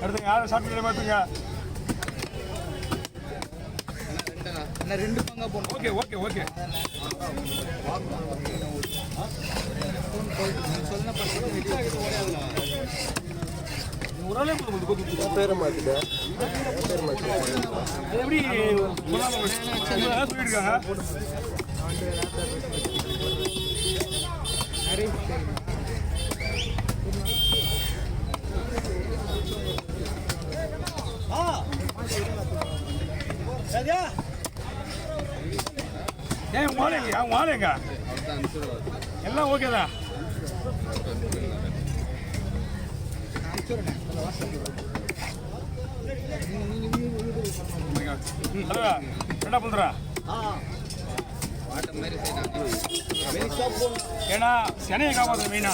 அடுத்து யாரும் சாப்பிட்டு பார்த்துங்க. ரெண்டு பங்கா போடணும். Okay okay okay. பேரை மாத்திட்டேன். எப்படி சொல்லியிருக்காங்க? ஏன் வாழைங்க வாழைங்க எல்லாம் ஓகே தான். என்ன பண்றா? ஏன்னா சென்னையை காப்பாற்று மெயினா.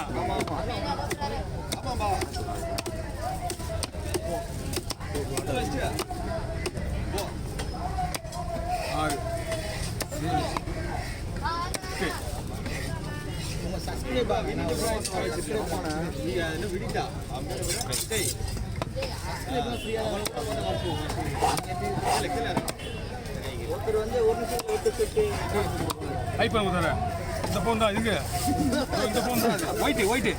இந்த போன் தான் இருக்கு. இந்த போன் தான் ஒயிட்டு ஒயிட்டு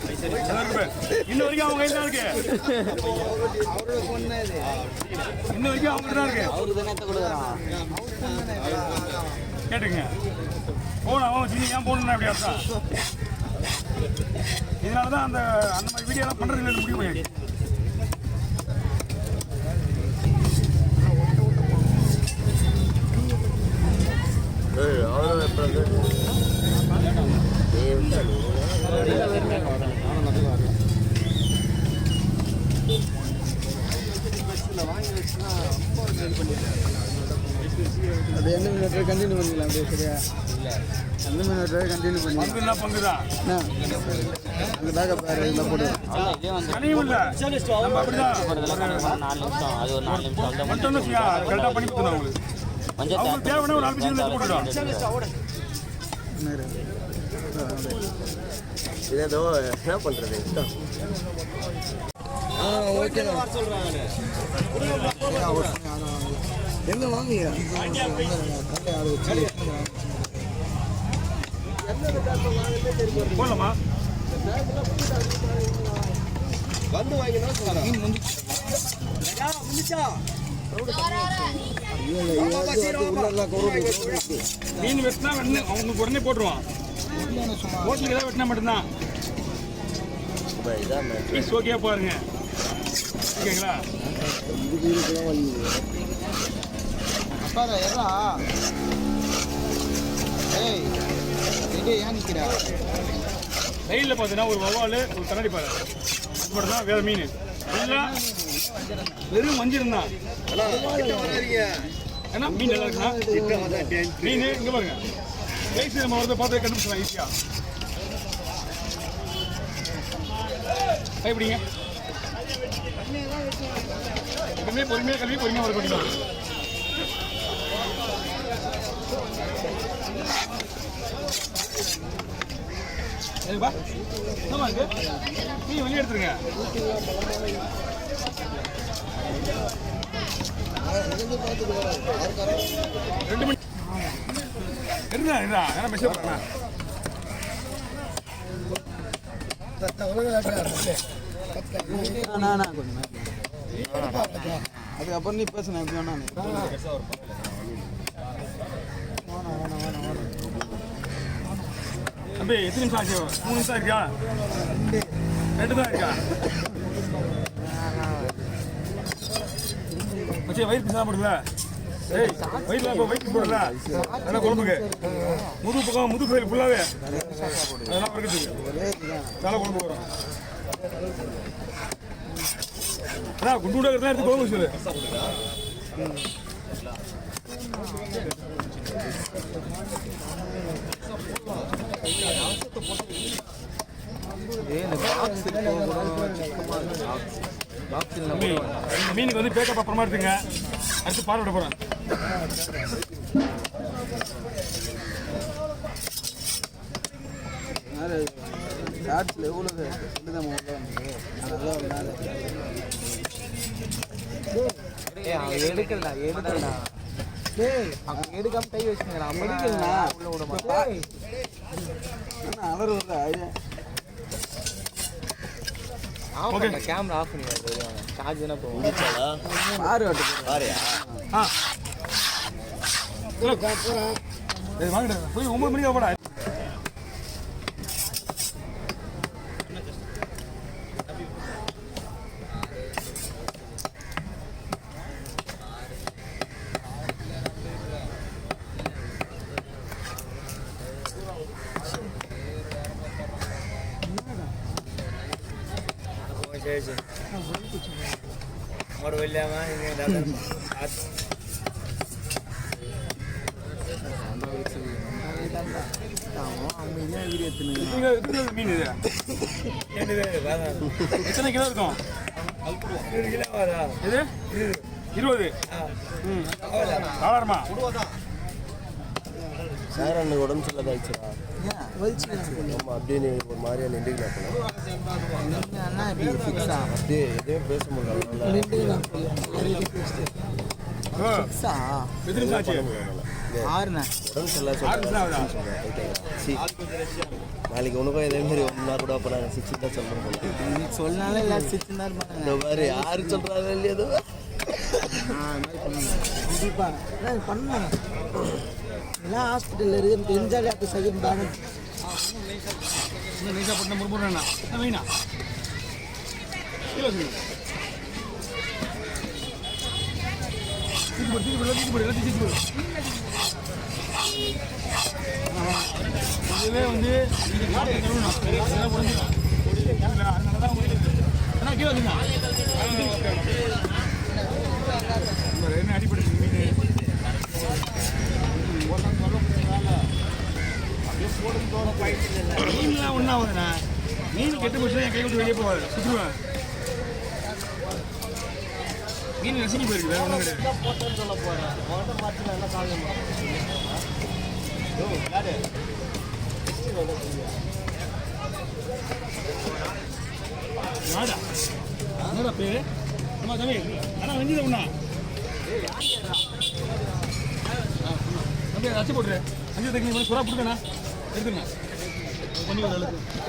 இன்ன வரைக்கும் அவங்க கையில் தான் இருக்கு. இன்ன வரைக்கும் அவங்க தான் இருக்கு. கேட்டுங்க போன் அவன் சின்ன ஏன் போகணுன்னா அப்படியா தான். இதனால தான் அந்த மாதிரி வீடியோலாம் பண்ணுறது இல்லை முடிவு பண்ணியாச்சு. அது எந்த மினிட் கண்டினியூ பண்ணிக்கலாம் அப்படியே சரியா? எந்த மினிட் கண்டினியூ பண்ணி பங்குதான் அந்த பேக்கப் வேறு இதில் போட்டு ஏதோ என்ன பண்ணுறது ஓகே எங்கே வாங்குங்க போடலாமா? வந்து வாங்கினா மீன் வெட்டினா அவங்களுக்கு உடனே போட்டுருவான். ஹோட்டலுக்கு ஏதாவது வெட்டினா மட்டும்தான் பீஸ் ஓகே பாருங்க. ஓகேங்களா? ஏன் நிற்கிறா சைடில் பார்த்தீங்கன்னா ஒரு வவ்வால் ஒரு கண்ணாடி பாரு. அது மட்டும் தான் வேறு மீன் எல்லாம் வெறும் வஞ்சிரம் தான். ஏன்னா மீன் நல்லா இருக்குன்னா மீன் இங்கே பாருங்க. ரைஸ் நம்ம வரதை பார்த்து கண்டுபிடிச்சலாம் ஈஸியாக. கைப்பிடிங்க. எப்பவுமே பொறுமையாக கல்வி பொறுமையாக வர பண்ணிக்கலாம். சரிப்பா என்னமா இருக்கு? நீங்கள் வெளியே எடுத்துருங்க. ரெண்டு மணி இருந்தா ஏன்னா மெசேஜ் பண்ணுறேன். அதுக்கப்புறம் நீ பேசுன எப்படி வேணா தம்பி எத்தனை நிமிஷம் ஆச்சு? 3 நிமிஷம் இருக்கா? 2 தான் இருக்கா? வச்சு வயிறு பிசா போடுல. ஏய் வயிற்றுல இப்போ வயிற்று போடல. அதெல்லாம் குழம்புக்கு முதுகு பக்கம் முதுகு கோயில் ஃபுல்லாகவே அதெல்லாம் வறுக்கிறதுக்கு தலை குழம்பு வரும். அதான் குண்டு குண்டாக எடுத்து குழம்பு சொல்லு. மீனுக்கு வந்து பேக்கப் அப்புறமா எடுத்துங்க. அடுத்து பால் விட போகிறேன். ஷார்ட்ஸில் எவ்வளோ சொல்லுதான் உள்ள வந்து அதெல்லாம் மேலே எடுக்கலடா டேய் அவன் எடுக்காம கை வச்சுக்கிறான் எடுக்கலடா உள்ள விட மாட்டேன் அவர் ஒரு ஓகே கேமரா ஆஃப் பண்ணி சார்ஜ் என்ன போகும் முடிச்சாடா பாரு பாரியா ஆ வாங்கிட்டு போய் 9 மணிக்கு போடா. और बोलिया मैं इन्हें दादा மீன் இது எத்தனை கிலோ இருக்கும்? 2 கிலோ வரா இது 20. ம் தாராளமா சார் அன்னைக்கு உடம்பு சரியில்லாதாச்சுடா ஆமாம் அப்படியே ஒரு மாதிரியா நின்றுக்கலாம் அப்படியே எதுவும் பேச முடியல எத்தனை ஆச்சு? உடம்பு சரியில்லை நாளைக்கு உனக்கும் இதே மாதிரி 1 நாள் கூட அப்போ நாங்கள் 6 தான் சொல்கிறோம் சொன்னாலே இல்லை 6 தான் இருப்பாங்க இந்த மாதிரி யாரு சொல்கிறாங்க இல்லையா அது கண்டிப்பாக பண்ணலாம் எல்லாம் ஹாஸ்பிட்டலில் இருக்குன்னு தெரிஞ்சாலே அப்போ செகண்ட் தானே இன்னும் நைஸாக போட்டு முறுமுறுண்ணா வைண்ணா கிலோ தூக்கி இதுவே வந்து கிலோ என்ன அடிப்படை மீன்லாம் ஒன்றாகுதுண்ணா. மீன் கெட்டு போச்சுன்னா என் கை விட்டு வெளியே போகாது, சுற்றுவேன். மீன் நசுங்கி போயிருக்கு, வேற ஒன்றும் கிடையாது. வாடா என்னடா பேரு? அம்மா தம்பி அண்ணா வெஞ்சிட ஒண்ணா தம்பி அச்சு போட்டுரு. 5 தண்ணி சுறா கொடுக்கண்ணா எடுத்துங்க பண்ணி ஒரு அளவுக்கு